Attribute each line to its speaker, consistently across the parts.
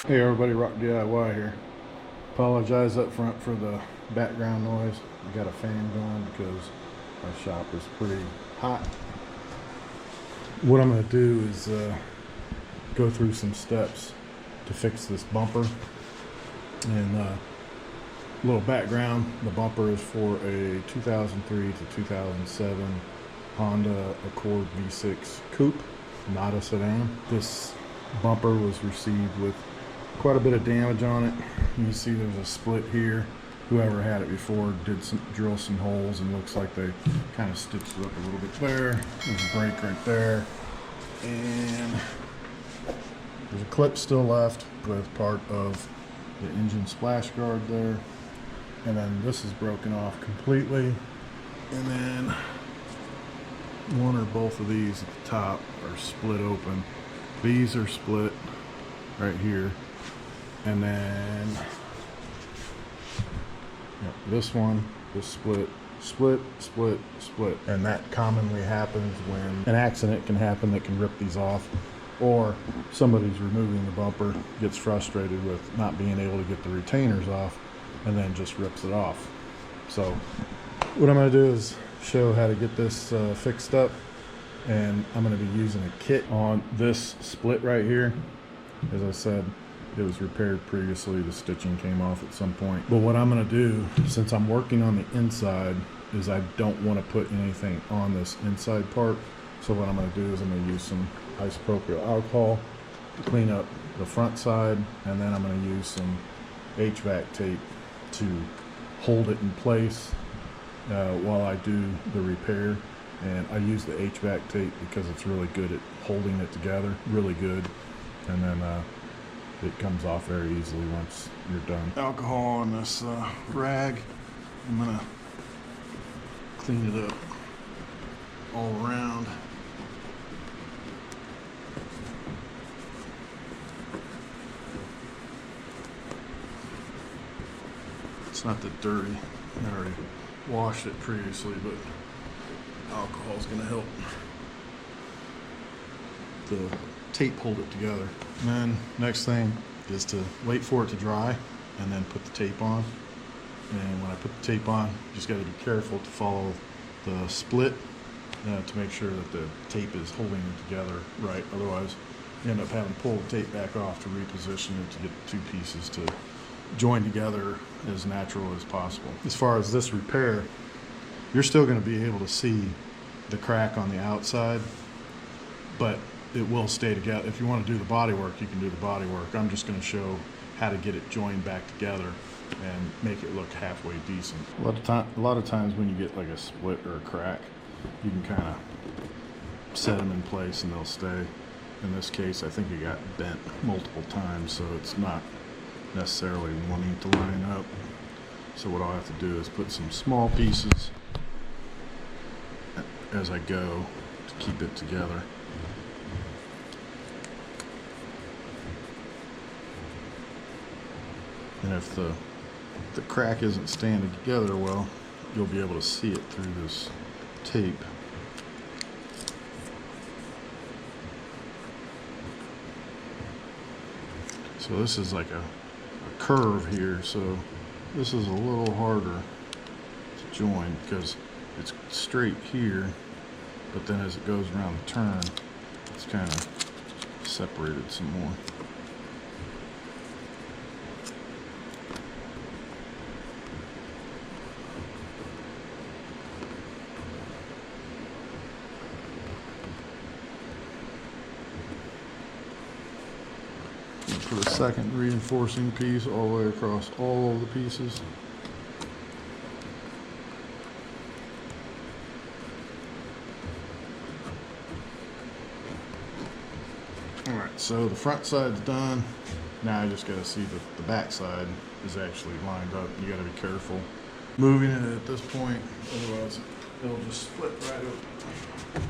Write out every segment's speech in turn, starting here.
Speaker 1: Hey everybody, Rock DIY here. Apologize up front for the background noise. I got a fan going because my shop is pretty hot. What I'm going to do is go through some steps to fix this bumper. And a little background, the bumper is for a 2003 to 2007 Honda Accord V6 Coupe, not a sedan. This bumper was received with quite a bit of damage on it. You can see there's a split here. Whoever had it before did drill some holes, and looks like they kind of stitched it up a little bit there. There's a break right there, and there's a clip still left with part of the engine splash guard there, and then this is broken off completely, and then one or both of these at the top are split open. These are split right here. And then this one, this split, split, split, split. And that commonly happens when an accident can happen that can rip these off, or somebody's removing the bumper, gets frustrated with not being able to get the retainers off, and then just rips it off. So what I'm going to do is show how to get this fixed up, and I'm going to be using a kit on this split right here. As I said, it was repaired previously. The stitching came off at some point. But what I'm going to do, since I'm working on the inside, is I don't want to put anything on this inside part. So what I'm going to do is I'm going to use some isopropyl alcohol to clean up the front side, and then I'm going to use some HVAC tape to hold it in place while I do the repair. And I use the HVAC tape because it's really good at holding it together, really good. And then it comes off very easily once you're done. Alcohol on this rag. I'm gonna clean it up all around. It's not that dirty. I already washed it previously, but alcohol is gonna help the tape hold it together. And then next thing is to wait for it to dry and then put the tape on. And when I put the tape on, you just got to be careful to follow the split to make sure that the tape is holding it together right. Otherwise, you end up having to pull the tape back off to reposition it to get the two pieces to join together as natural as possible. As far as this repair, you're still going to be able to see the crack on the outside, but it will stay together. If you want to do the body work, you can do the body work. I'm just going to show how to get it joined back together and make it look halfway decent. A lot of times when you get like a split or a crack, you can kind of set them in place and they'll stay. In this case, I think it got bent multiple times, so it's not necessarily wanting to line up. So what I'll have to do is put some small pieces as I go to keep it together. And if the crack isn't standing together well, you'll be able to see it through this tape. So this is like a curve here, so this is a little harder to join because it's straight here, but then as it goes around the turn, it's kind of separated some more. Put a second reinforcing piece all the way across all of the pieces. Alright, so the front side's done. Now I just got to see that the back side is actually lined up. You got to be careful moving it at this point, otherwise it'll just split right open.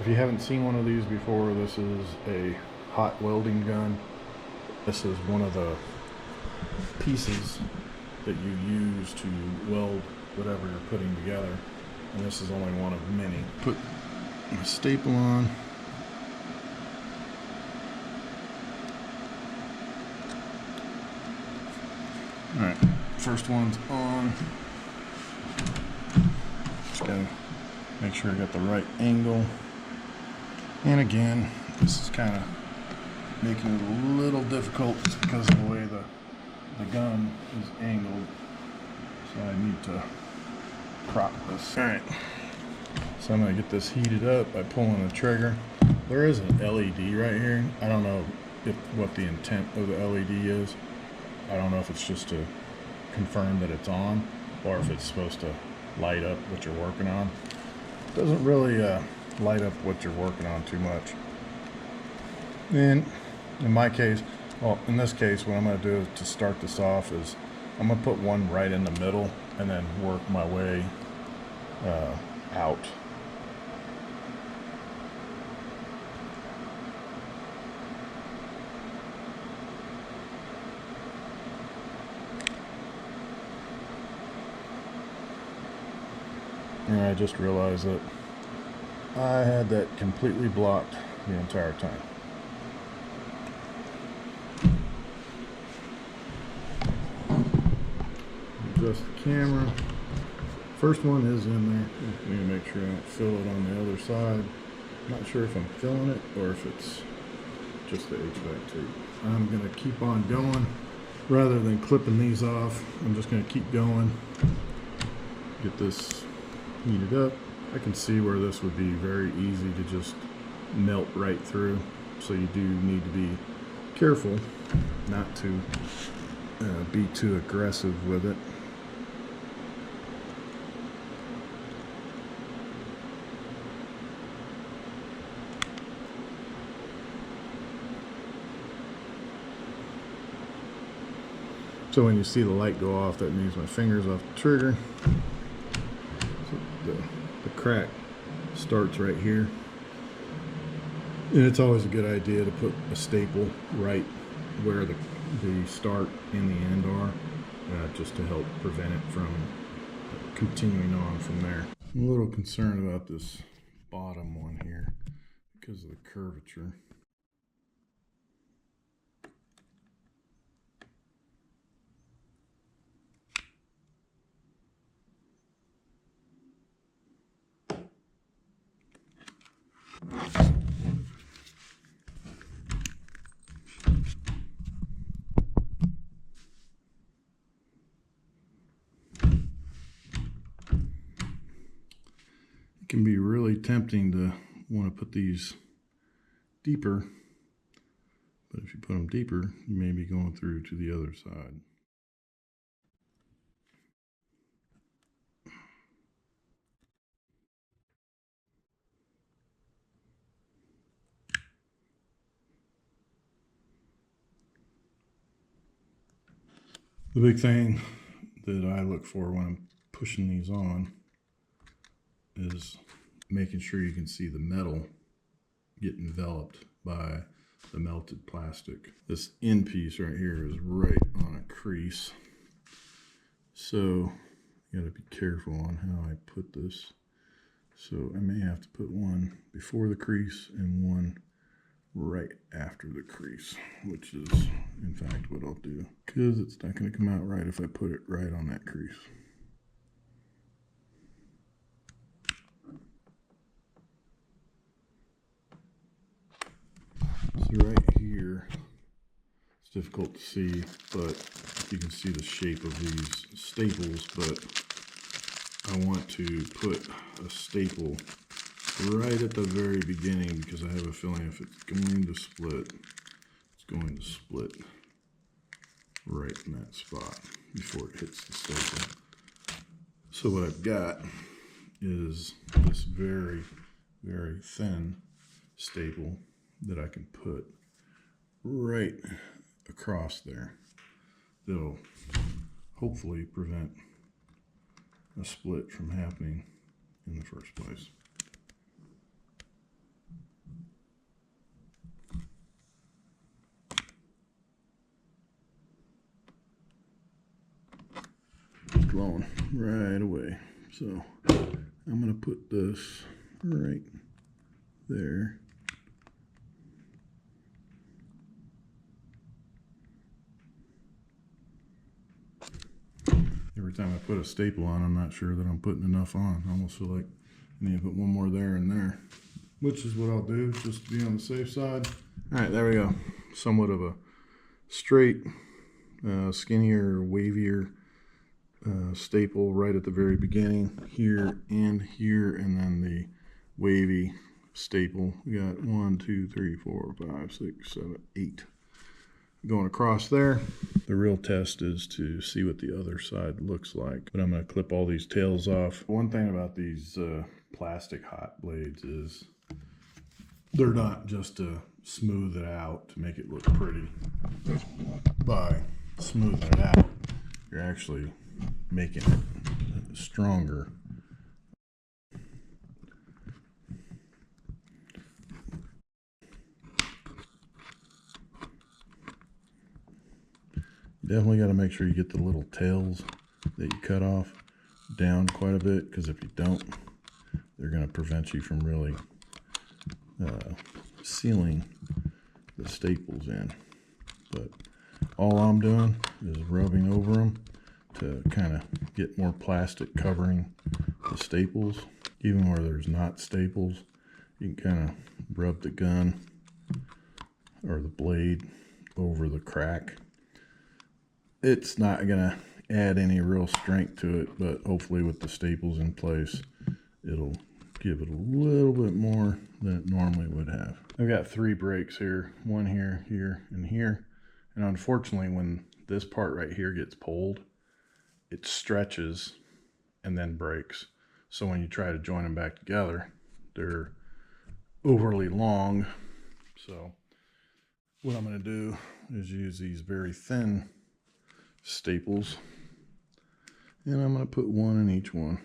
Speaker 1: If you haven't seen one of these before, this is a hot welding gun. This is one of the pieces that you use to weld whatever you're putting together, and this is only one of many. Put a staple on, first one's on. Just gotta make sure I got the right angle. And again, this is kind of making it a little difficult just because of the way the gun is angled. So I need to prop this. All right, so I'm gonna get this heated up by pulling the trigger. There is an LED right here. I don't know what the intent of the LED is. I don't know if it's just to confirm that it's on or if it's supposed to light up what you're working on. It doesn't really light up what you're working on too much. And in my case, well, in this case, what I'm going to do to start this off is I'm going to put one right in the middle and then work my way out. And I just realized that I had that completely blocked the entire time. Adjust the camera. First one is in there. I need to make sure I don't fill it on the other side. I'm not sure if I'm filling it or if it's just the HVAC tape. I'm going to keep on going. Rather than clipping these off, I'm just going to keep going. Get this heated up. I can see where this would be very easy to just melt right through. So you do need to be careful not to be too aggressive with it. So when you see the light go off, that means my finger's off the trigger. So the crack starts right here. And it's always a good idea to put a staple right where the start and the end are, just to help prevent it from continuing on from there. I'm a little concerned about this bottom one here because of the curvature. It can be really tempting to want to put these deeper, but if you put them deeper, you may be going through to the other side. The big thing that I look for when I'm pushing these on is making sure you can see the metal get enveloped by the melted plastic. This end piece right here is right on a crease, so you got to be careful on how I put this. So I may have to put one before the crease and one right after the crease, which is in fact what I'll do, because it's not going to come out right if I put it right on that crease. So right here, it's difficult to see, but you can see the shape of these staples, but I want to put a staple right at the very beginning because I have a feeling if it's going to split, it's going to split right in that spot before it hits the staple. So what I've got is this very, very thin staple that I can put right across there. That'll hopefully prevent a split from happening in the first place. It's glowing right away. So I'm going to put this right there. put a staple on, I'm not sure that I'm putting enough on. I almost feel like I need to put one more there and there, which is what I'll do just to be on the safe side. All right, there we go. Somewhat of a straight, skinnier, wavier staple right at the very beginning, here, and then the wavy staple. We got 1, 2, 3, 4, 5, 6, 7, 8 going across there. The real test is to see what the other side looks like. But I'm going to clip all these tails off. One thing about these plastic hot blades is they're not just to smooth it out to make it look pretty. By smoothing it out, you're actually making it stronger. Definitely got to make sure you get the little tails that you cut off down quite a bit, because if you don't, they're going to prevent you from really sealing the staples in. But all I'm doing is rubbing over them to kind of get more plastic covering the staples. Even where there's not staples, you can kind of rub the gun or the blade over the crack. It's not gonna add any real strength to it, but hopefully with the staples in place, it'll give it a little bit more than it normally would have. I've got 3 breaks here, one here, here, and here. And unfortunately, when this part right here gets pulled, it stretches and then breaks. So when you try to join them back together, they're overly long. So what I'm gonna do is use these very thin staples, and I'm going to put one in each one.